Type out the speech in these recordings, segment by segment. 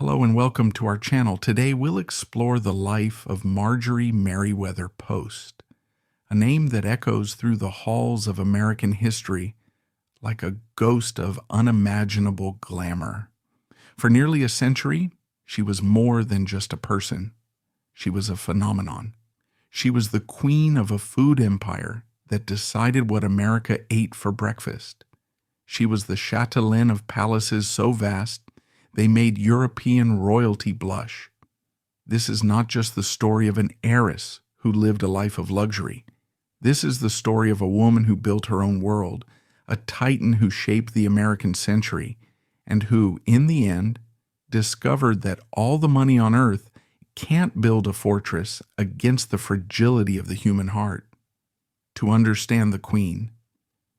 Hello and welcome to our channel. Today we'll explore the life of Marjorie Merriweather Post, a name that echoes through the halls of American history like a ghost of unimaginable glamour. For nearly a century, she was more than just a person. She was a phenomenon. She was the queen of a food empire that decided what America ate for breakfast. She was the chatelaine of palaces so vast they made European royalty blush. This is not just the story of an heiress who lived a life of luxury. This is the story of a woman who built her own world, a titan who shaped the American century, and who, in the end, discovered that all the money on earth can't build a fortress against the fragility of the human heart. To understand the queen,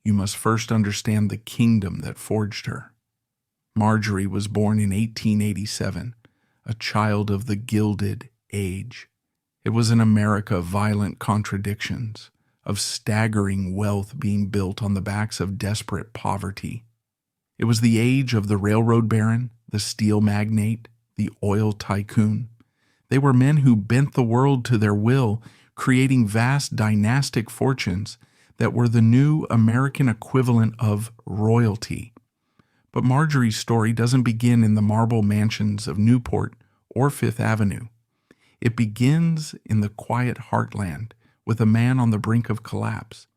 you must first understand the kingdom that forged her. Marjorie was born in 1887, a child of the Gilded Age. It was an America of violent contradictions, of staggering wealth being built on the backs of desperate poverty. It was the age of the railroad baron, the steel magnate, the oil tycoon. They were men who bent the world to their will, creating vast dynastic fortunes that were the new American equivalent of royalty. But Marjorie's story doesn't begin in the marble mansions of Newport or Fifth Avenue. It begins in the quiet heartland with a man on the brink of collapse.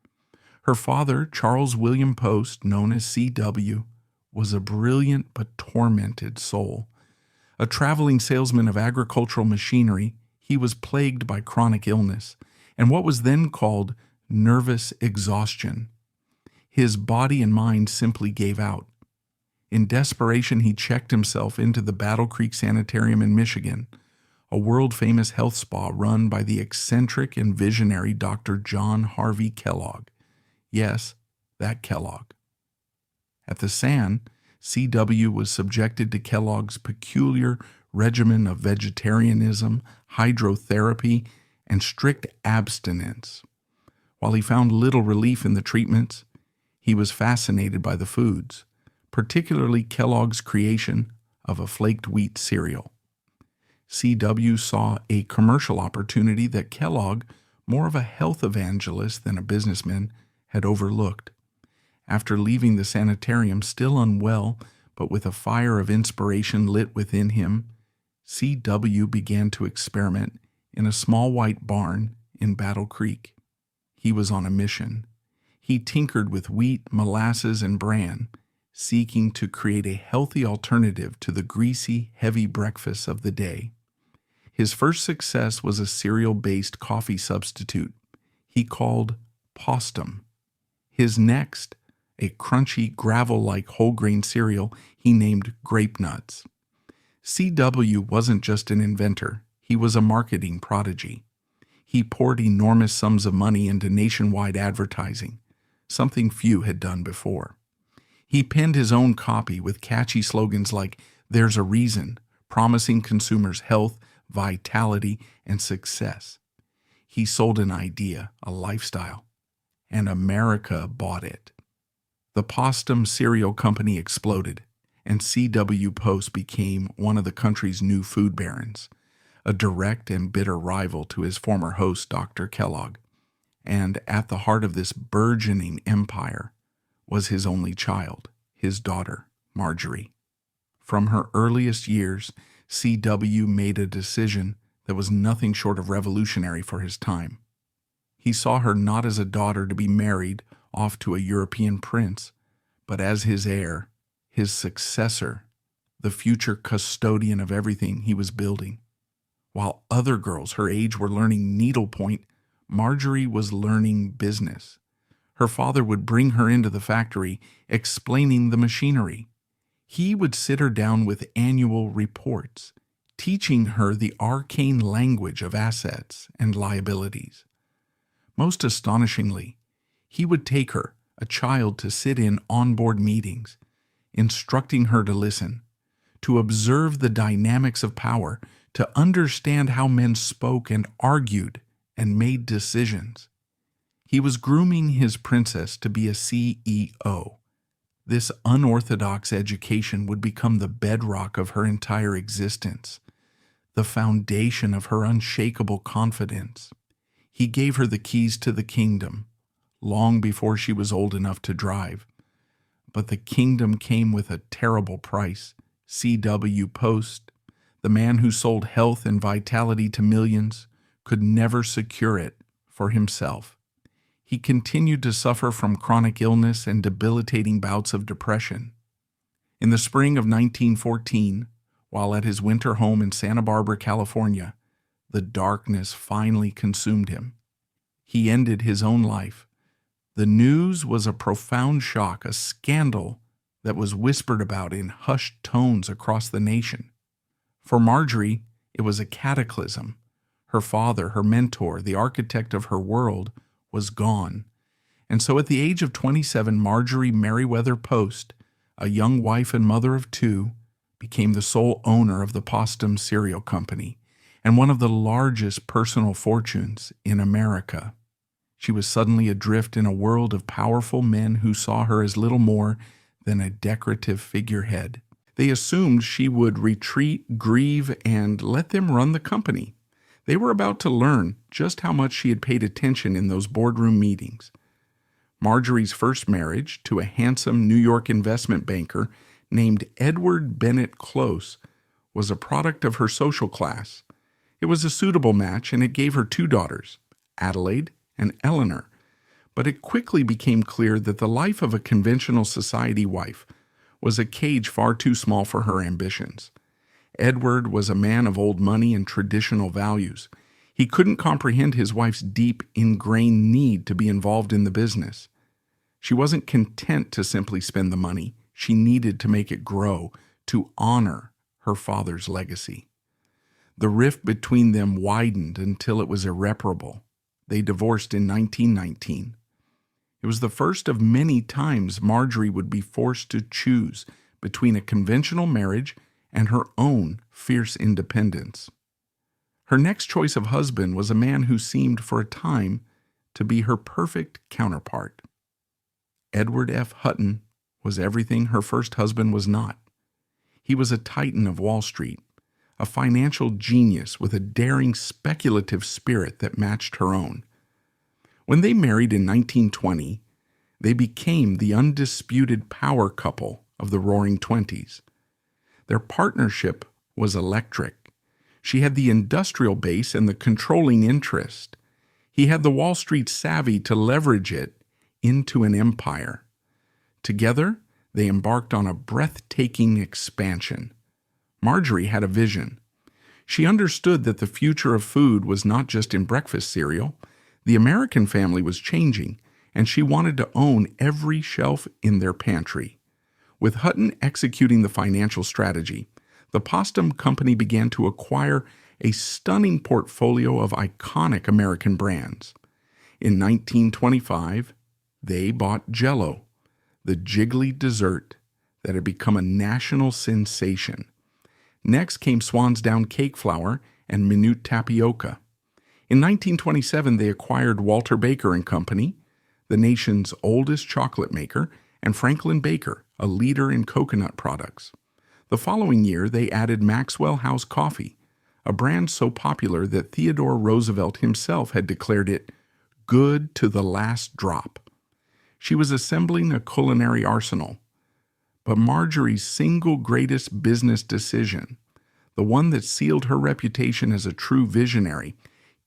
Her father, Charles William Post, known as C.W., was a brilliant but tormented soul. A traveling salesman of agricultural machinery, he was plagued by chronic illness and what was then called nervous exhaustion. His body and mind simply gave out. In desperation, he checked himself into the Battle Creek Sanitarium in Michigan, a world-famous health spa run by the eccentric and visionary Dr. John Harvey Kellogg. Yes, that Kellogg. At the San, C.W. was subjected to Kellogg's peculiar regimen of vegetarianism, hydrotherapy, and strict abstinence. While he found little relief in the treatments, he was fascinated by the foods, particularly Kellogg's creation of a flaked wheat cereal. C.W. saw a commercial opportunity that Kellogg, more of a health evangelist than a businessman, had overlooked. After leaving the sanitarium still unwell, but with a fire of inspiration lit within him, C.W. began to experiment in a small white barn in Battle Creek. He was on a mission. He tinkered with wheat, molasses, and bran, seeking to create a healthy alternative to the greasy, heavy breakfasts of the day. His first success was a cereal-based coffee substitute he called Postum. His next, a crunchy, gravel-like whole-grain cereal he named Grape Nuts. C.W. wasn't just an inventor, he was a marketing prodigy. He poured enormous sums of money into nationwide advertising, something few had done before. He penned his own copy with catchy slogans like, "There's a reason," promising consumers health, vitality, and success. He sold an idea, a lifestyle, and America bought it. The Postum cereal company exploded, and C.W. Post became one of the country's new food barons, a direct and bitter rival to his former host, Dr. Kellogg. And at the heart of this burgeoning empire was his only child, his daughter, Marjorie. From her earliest years, C.W. made a decision that was nothing short of revolutionary for his time. He saw her not as a daughter to be married off to a European prince, but as his heir, his successor, the future custodian of everything he was building. While other girls her age were learning needlepoint, Marjorie was learning business. Her father would bring her into the factory, explaining the machinery. He would sit her down with annual reports, teaching her the arcane language of assets and liabilities. Most astonishingly, he would take her, a child, to sit in onboard meetings, instructing her to listen, to observe the dynamics of power, to understand how men spoke and argued and made decisions. He was grooming his princess to be a CEO. This unorthodox education would become the bedrock of her entire existence, the foundation of her unshakable confidence. He gave her the keys to the kingdom, long before she was old enough to drive. But the kingdom came with a terrible price. C.W. Post, the man who sold health and vitality to millions, could never secure it for himself. He continued to suffer from chronic illness and debilitating bouts of depression. In the spring of 1914, while at his winter home in Santa Barbara, California, the darkness finally consumed him. He ended his own life. The news was a profound shock, a scandal that was whispered about in hushed tones across the nation. For Marjorie, it was a cataclysm. Her father, her mentor, the architect of her world, was gone. And so at the age of 27, Marjorie Merriweather Post, a young wife and mother of two, became the sole owner of the Postum Cereal Company and one of the largest personal fortunes in America. She was suddenly adrift in a world of powerful men who saw her as little more than a decorative figurehead. They assumed she would retreat, grieve, and let them run the company. They were about to learn just how much she had paid attention in those boardroom meetings. Marjorie's first marriage to a handsome New York investment banker named Edward Bennett Close was a product of her social class. It was a suitable match, and it gave her two daughters, Adelaide and Eleanor. But it quickly became clear that the life of a conventional society wife was a cage far too small for her ambitions. Edward was a man of old money and traditional values. He couldn't comprehend his wife's deep, ingrained need to be involved in the business. She wasn't content to simply spend the money. She needed to make it grow, to honor her father's legacy. The rift between them widened until it was irreparable. They divorced in 1919. It was the first of many times Marjorie would be forced to choose between a conventional marriage and her own fierce independence. Her next choice of husband was a man who seemed for a time to be her perfect counterpart. Edward F. Hutton was everything her first husband was not. He was a titan of Wall Street, a financial genius with a daring, speculative spirit that matched her own. When they married in 1920, they became the undisputed power couple of the Roaring Twenties. Their partnership was electric. She had the industrial base and the controlling interest. He had the Wall Street savvy to leverage it into an empire. Together, they embarked on a breathtaking expansion. Marjorie had a vision. She understood that the future of food was not just in breakfast cereal. The American family was changing, and she wanted to own every shelf in their pantry. With Hutton executing the financial strategy, the Postum Company began to acquire a stunning portfolio of iconic American brands. In 1925, they bought Jell-O, the jiggly dessert that had become a national sensation. Next came Swansdown cake flour and Minute tapioca. In 1927, they acquired Walter Baker and Company, the nation's oldest chocolate maker, and Franklin Baker, a leader in coconut products. The following year, they added Maxwell House Coffee, a brand so popular that Theodore Roosevelt himself had declared it good to the last drop. She was assembling a culinary arsenal. But Marjorie's single greatest business decision, the one that sealed her reputation as a true visionary,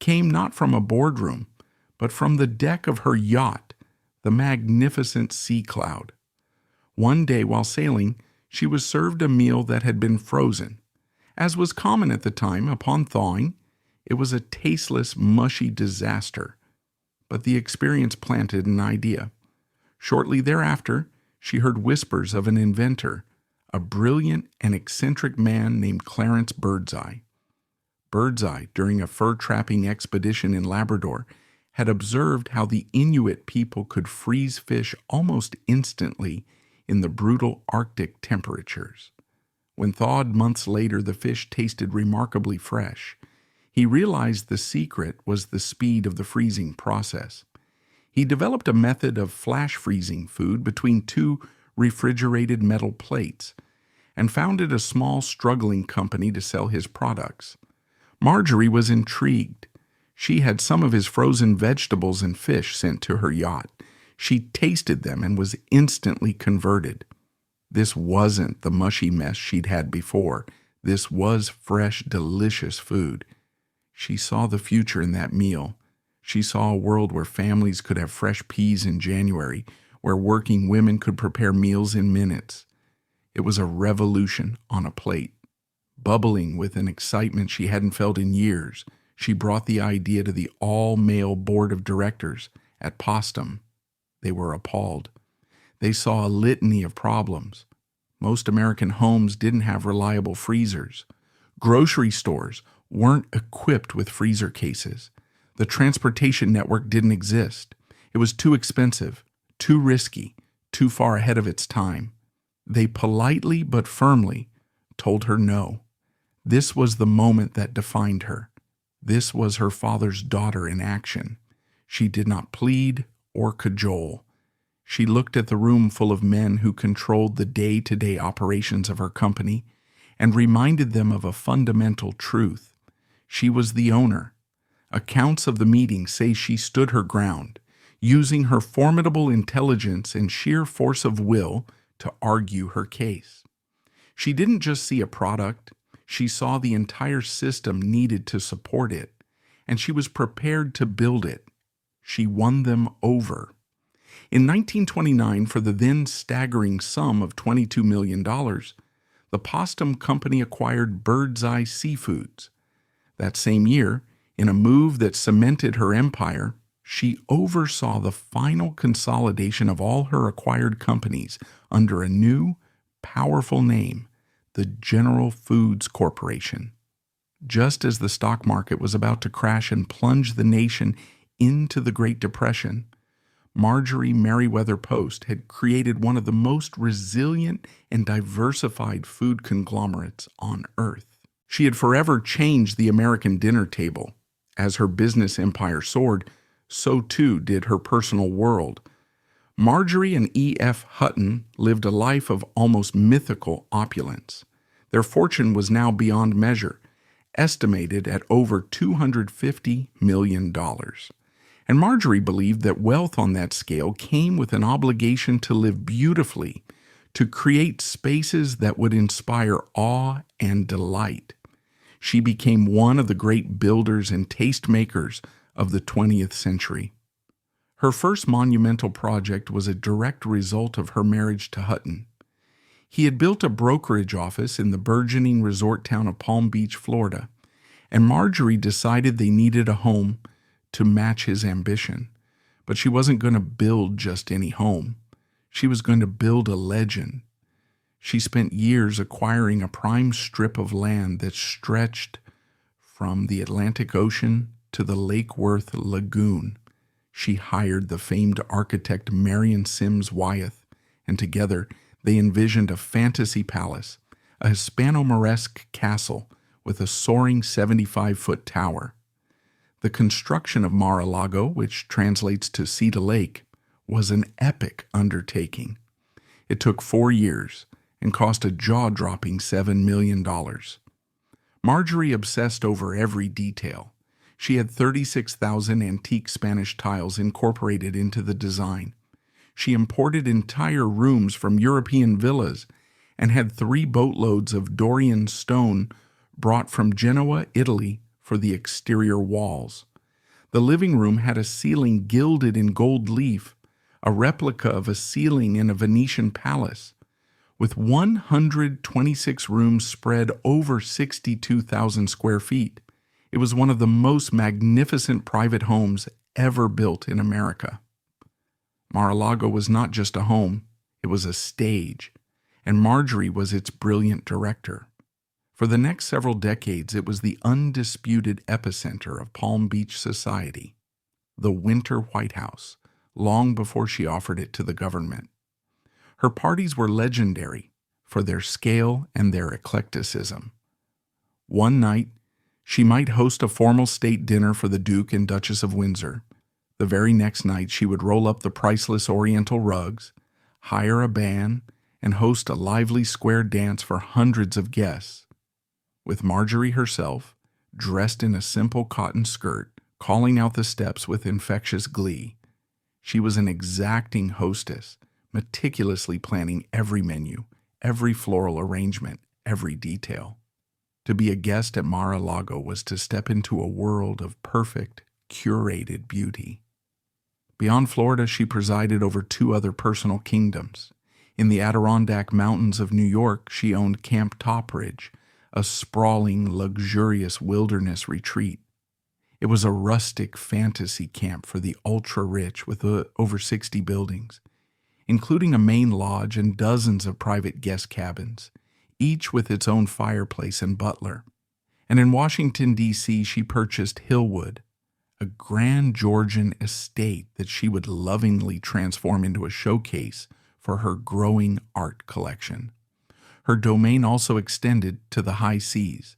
came not from a boardroom, but from the deck of her yacht, the magnificent Sea Cloud. One day while sailing, she was served a meal that had been frozen. As was common at the time, upon thawing, it was a tasteless, mushy disaster. But the experience planted an idea. Shortly thereafter, she heard whispers of an inventor, a brilliant and eccentric man named Clarence Birdseye. Birdseye, during a fur-trapping expedition in Labrador, had observed how the Inuit people could freeze fish almost instantly in the brutal Arctic temperatures. When thawed months later, the fish tasted remarkably fresh. He realized the secret was the speed of the freezing process. He developed a method of flash freezing food between two refrigerated metal plates, and founded a small, struggling company to sell his products. Marjorie was intrigued. She had some of his frozen vegetables and fish sent to her yacht. She tasted them and was instantly converted. This wasn't the mushy mess she'd had before. This was fresh, delicious food. She saw the future in that meal. She saw a world where families could have fresh peas in January, where working women could prepare meals in minutes. It was a revolution on a plate. Bubbling with an excitement she hadn't felt in years, she brought the idea to the all-male board of directors at Postum. They were appalled. They saw a litany of problems. Most American homes didn't have reliable freezers. Grocery stores weren't equipped with freezer cases. The transportation network didn't exist. It was too expensive, too risky, too far ahead of its time. They politely but firmly told her no. This was the moment that defined her. This was her father's daughter in action. She did not plead or cajole. She looked at the room full of men who controlled the day-to-day operations of her company and reminded them of a fundamental truth. She was the owner. Accounts of the meeting say she stood her ground, using her formidable intelligence and sheer force of will to argue her case. She didn't just see a product, she saw the entire system needed to support it, and she was prepared to build it. She won them over. In 1929, for the then staggering sum of $22 million, the Postum Company acquired Bird's Eye Seafoods. That same year, in a move that cemented her empire, she oversaw the final consolidation of all her acquired companies under a new, powerful name, the General Foods Corporation. Just as the stock market was about to crash and plunge the nation into the Great Depression, Marjorie Merriweather Post had created one of the most resilient and diversified food conglomerates on Earth. She had forever changed the American dinner table. As her business empire soared, so too did her personal world. Marjorie and E.F. Hutton lived a life of almost mythical opulence. Their fortune was now beyond measure, estimated at over $250 million. And Marjorie believed that wealth on that scale came with an obligation to live beautifully, to create spaces that would inspire awe and delight. She became one of the great builders and tastemakers of the 20th century. Her first monumental project was a direct result of her marriage to Hutton. He had built a brokerage office in the burgeoning resort town of Palm Beach, Florida, and Marjorie decided they needed a home to match his ambition. But she wasn't going to build just any home. She was going to build a legend. She spent years acquiring a prime strip of land that stretched from the Atlantic Ocean to the Lake Worth Lagoon. She hired the famed architect Marion Sims Wyeth, and together they envisioned a fantasy palace, a Hispano-Moresque castle with a soaring 75-foot tower. The construction of Mar-a-Lago, which translates to Sea to Lake, was an epic undertaking. It took 4 years and cost a jaw-dropping $7 million. Marjorie obsessed over every detail. She had 36,000 antique Spanish tiles incorporated into the design. She imported entire rooms from European villas and had 3 boatloads of Dorian stone brought from Genoa, Italy, for the exterior walls. The living room had a ceiling gilded in gold leaf, a replica of a ceiling in a Venetian palace. With 126 rooms spread over 62,000 square feet, it was one of the most magnificent private homes ever built in America. Mar-a-Lago was not just a home, it was a stage, and Marjorie was its brilliant director. For the next several decades, it was the undisputed epicenter of Palm Beach society, the Winter White House, long before she offered it to the government. Her parties were legendary for their scale and their eclecticism. One night, she might host a formal state dinner for the Duke and Duchess of Windsor. The very next night, she would roll up the priceless Oriental rugs, hire a band, and host a lively square dance for hundreds of guests, with Marjorie herself, dressed in a simple cotton skirt, calling out the steps with infectious glee. She was an exacting hostess, meticulously planning every menu, every floral arrangement, every detail. To be a guest at Mar-a-Lago was to step into a world of perfect, curated beauty. Beyond Florida, she presided over 2 other personal kingdoms. In the Adirondack Mountains of New York, she owned Camp Topridge, a sprawling, luxurious wilderness retreat. It was a rustic fantasy camp for the ultra-rich with over 60 buildings, including a main lodge and dozens of private guest cabins, each with its own fireplace and butler. And in Washington, D.C., she purchased Hillwood, a grand Georgian estate that she would lovingly transform into a showcase for her growing art collection. Her domain also extended to the high seas.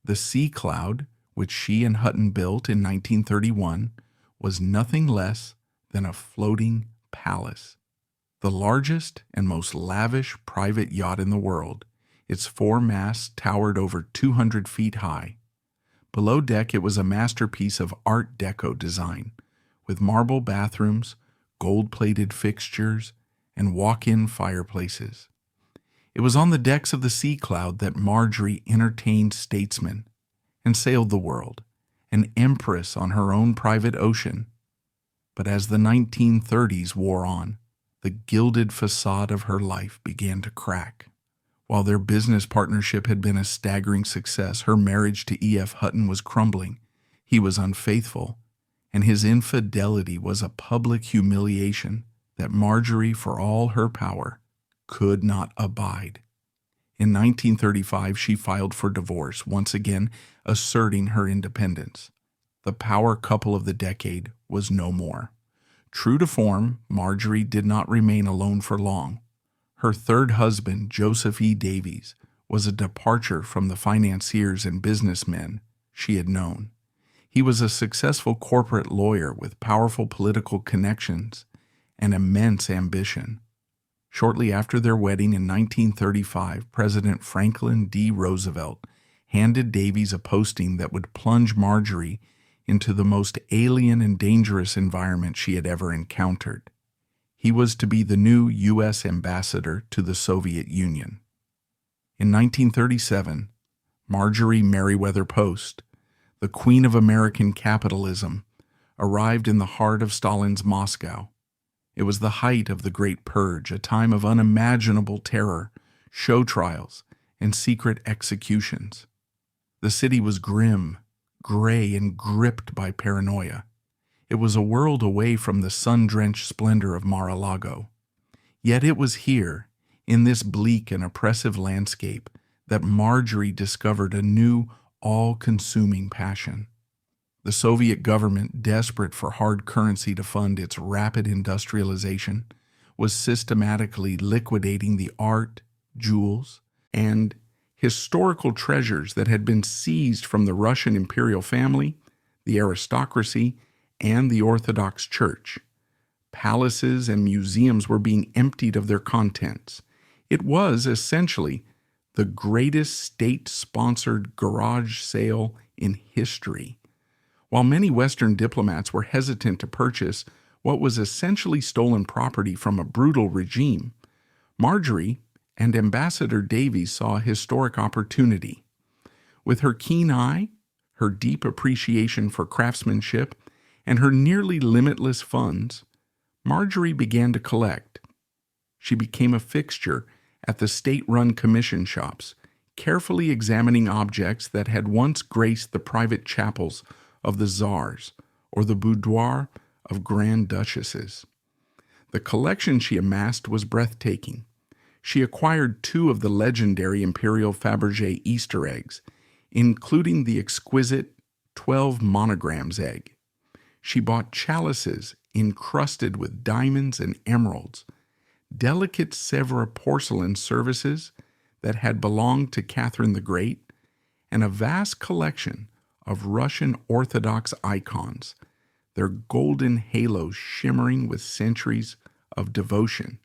The Sea Cloud, which she and Hutton built in 1931, was nothing less than a floating palace. The largest and most lavish private yacht in the world, its 4 masts towered over 200 feet high. Below deck, it was a masterpiece of Art Deco design, with marble bathrooms, gold-plated fixtures, and walk-in fireplaces. It was on the decks of the Sea Cloud that Marjorie entertained statesmen and sailed the world, an empress on her own private ocean. But as the 1930s wore on, the gilded facade of her life began to crack. While their business partnership had been a staggering success, her marriage to E.F. Hutton was crumbling. He was unfaithful, and his infidelity was a public humiliation that Marjorie, for all her power, could not abide. In 1935, she filed for divorce, once again asserting her independence. The power couple of the decade was no more. True to form, Marjorie did not remain alone for long. Her third husband, Joseph E. Davies, was a departure from the financiers and businessmen she had known. He was a successful corporate lawyer with powerful political connections and immense ambition. Shortly after their wedding in 1935, President Franklin D. Roosevelt handed Davies a posting that would plunge Marjorie into the most alien and dangerous environment she had ever encountered. He was to be the new U.S. ambassador to the Soviet Union. In 1937, Marjorie Merriweather Post, the queen of American capitalism, arrived in the heart of Stalin's Moscow. It was the height of the Great Purge, a time of unimaginable terror, show trials, and secret executions. The city was grim, gray, and gripped by paranoia. It was a world away from the sun-drenched splendor of Mar-a-Lago. Yet it was here, in this bleak and oppressive landscape, that Marjorie discovered a new, all-consuming passion. The Soviet government, desperate for hard currency to fund its rapid industrialization, was systematically liquidating the art, jewels, and historical treasures that had been seized from the Russian imperial family, the aristocracy, and the Orthodox Church. Palaces and museums were being emptied of their contents. It was, essentially, the greatest state-sponsored garage sale in history. While many Western diplomats were hesitant to purchase what was essentially stolen property from a brutal regime, Marjorie and Ambassador Davies saw a historic opportunity. With her keen eye, her deep appreciation for craftsmanship, and her nearly limitless funds, Marjorie began to collect. She became a fixture at the state-run commission shops, carefully examining objects that had once graced the private chapels of the czars or the boudoir of grand duchesses. The collection she amassed was breathtaking. She acquired 2 of the legendary Imperial Fabergé Easter eggs, including the exquisite 12 monograms egg. She bought chalices encrusted with diamonds and emeralds, delicate Sèvres porcelain services that had belonged to Catherine the Great, and a vast collection of Russian Orthodox icons, their golden halos shimmering with centuries of devotion.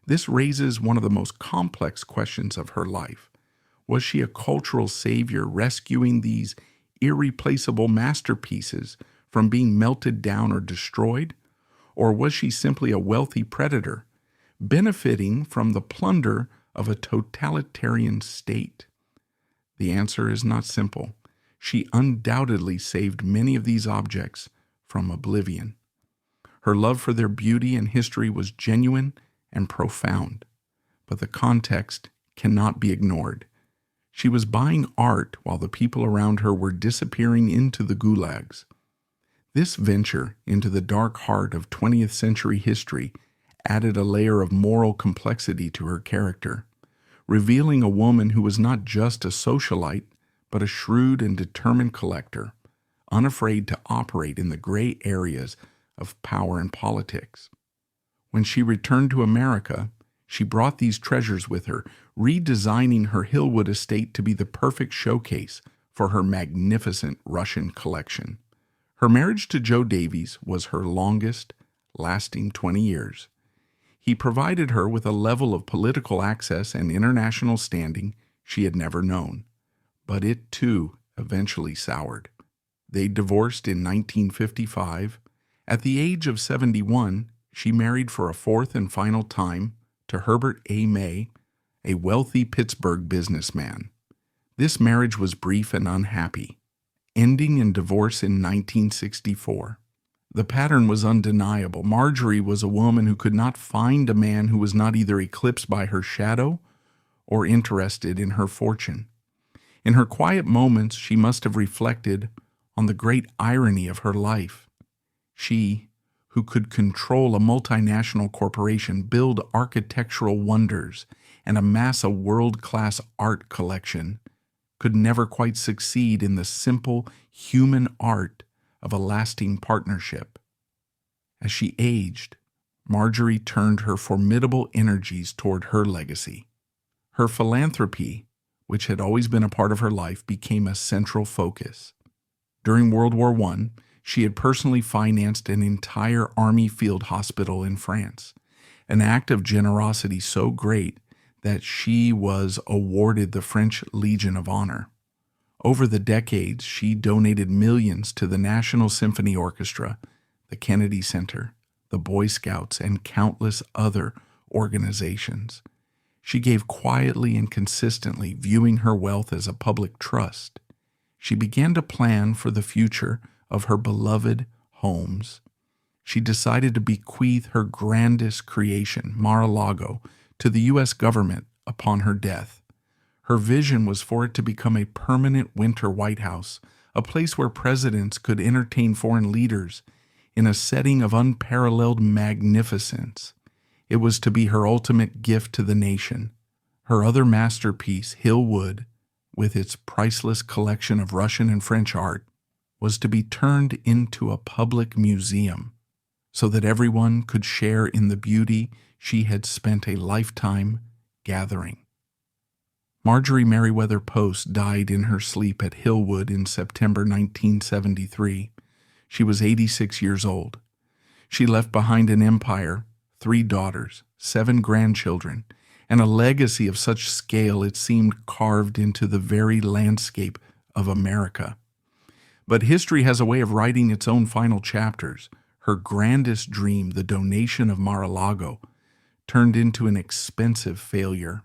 This raises one of the most complex questions of her life. Was she a cultural savior rescuing these irreplaceable masterpieces from being melted down or destroyed? Or was she simply a wealthy predator, benefiting from the plunder of a totalitarian state? The answer is not simple. She undoubtedly saved many of these objects from oblivion. Her love for their beauty and history was genuine and profound, but the context cannot be ignored. She was buying art while the people around her were disappearing into the gulags. This venture into the dark heart of 20th century history added a layer of moral complexity to her character, revealing a woman who was not just a socialite, but a shrewd and determined collector, unafraid to operate in the gray areas of power and politics. When she returned to America, she brought these treasures with her, redesigning her Hillwood estate to be the perfect showcase for her magnificent Russian collection. Her marriage to Joe Davies was her longest, lasting 20 years. He provided her with a level of political access and international standing she had never known. But it, too, eventually soured. They divorced in 1955. At the age of 71, she married for a fourth and final time to Herbert A. May, a wealthy Pittsburgh businessman. This marriage was brief and unhappy, ending in divorce in 1964. The pattern was undeniable. Marjorie was a woman who could not find a man who was not either eclipsed by her shadow or interested in her fortune. In her quiet moments, she must have reflected on the great irony of her life. She, who could control a multinational corporation, build architectural wonders, and amass a world-class art collection, could never quite succeed in the simple human art of a lasting partnership. As she aged, Marjorie turned her formidable energies toward her legacy. Her philanthropy, which had always been a part of her life, became a central focus. During World War I, she had personally financed an entire army field hospital in France, an act of generosity so great that she was awarded the French Legion of Honor. Over the decades, she donated millions to the National Symphony Orchestra, the Kennedy Center, the Boy Scouts, and countless other organizations. She gave quietly and consistently, viewing her wealth as a public trust. She began to plan for the future of her beloved homes. She decided to bequeath her grandest creation, Mar-a-Lago, to the U.S. government upon her death. Her vision was for it to become a permanent winter White House, a place where presidents could entertain foreign leaders in a setting of unparalleled magnificence. It was to be her ultimate gift to the nation. Her other masterpiece, Hillwood, with its priceless collection of Russian and French art, was to be turned into a public museum so that everyone could share in the beauty she had spent a lifetime gathering. Marjorie Merriweather Post died in her sleep at Hillwood in September 1973. She was 86 years old. She left behind an empire, 3 daughters, 7 grandchildren, and a legacy of such scale it seemed carved into the very landscape of America. But history has a way of writing its own final chapters. Her grandest dream, the donation of Mar-a-Lago, turned into an expensive failure.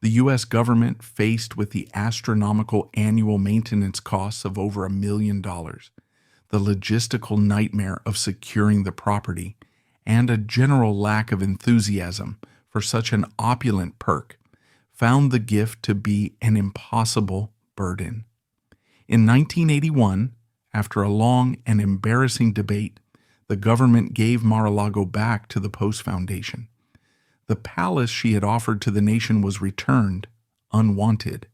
The U.S. government, faced with the astronomical annual maintenance costs of over $1 million, the logistical nightmare of securing the property, and a general lack of enthusiasm for such an opulent perk, found the gift to be an impossible burden. In 1981, after a long and embarrassing debate, the government gave Mar-a-Lago back to the Post Foundation. The palace she had offered to the nation was returned, unwanted.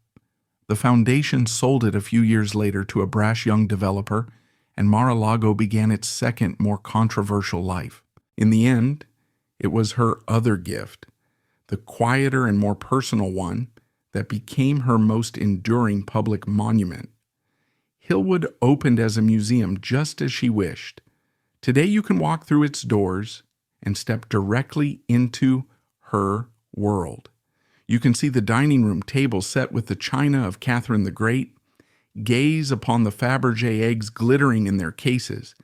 The foundation sold it a few years later to a brash young developer, and Mar-a-Lago began its second, more controversial life. In the end, it was her other gift, the quieter and more personal one, that became her most enduring public monument. Hillwood opened as a museum just as she wished. Today you can walk through its doors and step directly into her world. You can see the dining room table set with the china of Catherine the Great, gaze upon the Fabergé eggs glittering in their cases,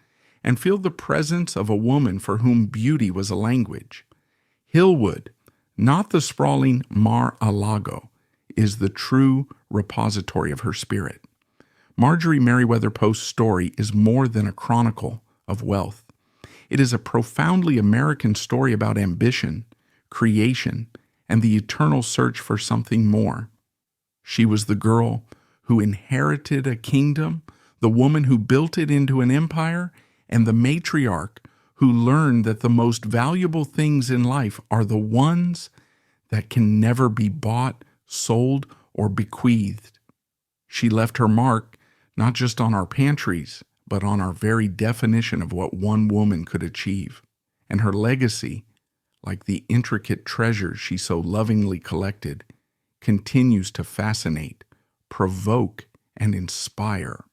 and feel the presence of a woman for whom beauty was a language. Hillwood, not the sprawling Mar-a-Lago, is the true repository of her spirit. Marjorie Merriweather Post's story is more than a chronicle of wealth. It is a profoundly American story about ambition, creation, and the eternal search for something more. She was the girl who inherited a kingdom, the woman who built it into an empire, and the matriarch who learned that the most valuable things in life are the ones that can never be bought, sold, or bequeathed. She left her mark not just on our pantries, but on our very definition of what one woman could achieve. And her legacy, like the intricate treasures she so lovingly collected, continues to fascinate, provoke, and inspire.